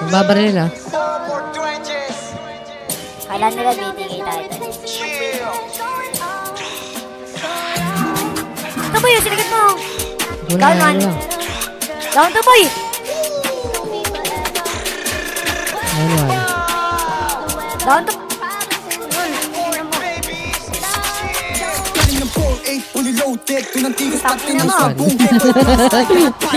Babaril ah. Kailan nila BTK tayo? Tuboy, sinigat mo. Down one. Down Tuboy. Down to...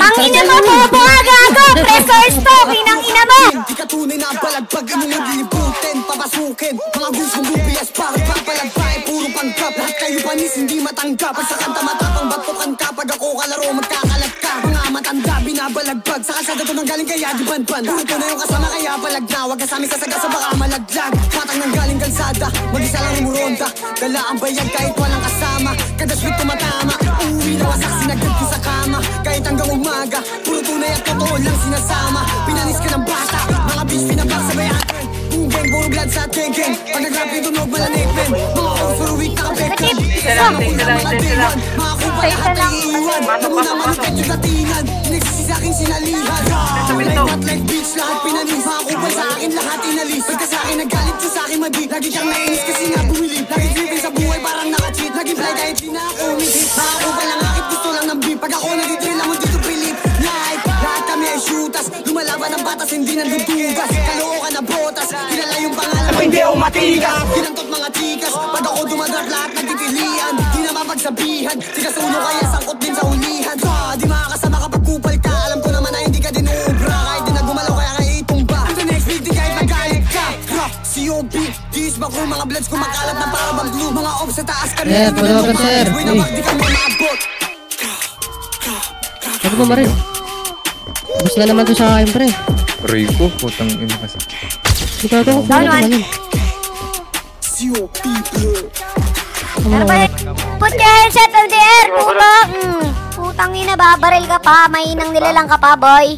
Tangina mo, bobo ka, gago! Pressure stock, inang ina mo! Di ka tunay na balagpag, inyong lilibutin, papasukin. Mga gustong lubias, parang papalagpay, puro pangkap. Lahat kayo panis, hindi matanggap. Pag sa kanta matapang, batukan ka. Pag ako kalaro, magkakalat ka. Mga matanda, binabalagpag. Sa kalsada to nanggaling kaya di banban. Puro to na yung kasama, kaya palag na. Huwag kasami sa sagasa, baka malaglag. Patang nanggaling kalsada, mag-isa lang umuronda. Dala ang bayag kahit walang kasama. Kada sweet tumatama, uuwi na wasak, sinagad ko sa kama. Kahit hanggang umaga, puro tunay at totoo lang sinasama. Pinanis ka ng bata, mga bis pinapagsabayan. Bugeng, puro blood sa tegeng. Pag nag-rap yung tunog, malanipin. Mga offer week nakapekon. Kasama ko lang mga demon. Mga kupal lahat ay iiwan. Namuna manupet yung datingan. Inagsisi sa aking sinalihan. Not like bitch, lahat pinanis. Mga kupal sa akin, lahat inalis. Pagka sa akin nagalit siya sa akin madi. Lagi kang nainis kasi nga bumilip. Lagi driven sa buhay parang naka-cheat. Lagi fly kahit di na ako umihit. Mga kupal lang akit, gusto lang ng beat. Pag ako nag-drill lang mo dito pilip. Like, lahat kami ay shooters. Lumalaban ng batas, hindi nandudugas. Kalookan na botas, kilala yung pangalan. Hindi ako matigas. Ginantot mga tikas. Pag ako dumadrag, lahat nagtitilian. Di na mapagsabihan. Tigas ulo kaya sangkot din sa hulihan. Di makakasama kapag kupal ka. Alam ko naman na hindi ka din uubra. Kahit di na gumalaw kaya kaya itumba. Ang sa next week, di kahit magalit ka. COB, dis ba kung mga bloods kumakalat na para bang glue. Mga off sa taas kami. Yeah, pwede ka sir. Di kami maabot. Sabi ko marin. Bus na naman to sa akin pre. Rico, putang ina kasi. Ikaw to. Down one. Ano ba? Put your hands up in the air, puto! Putang ina, babaril ka pa. Mainang nilalang ka pa, boy.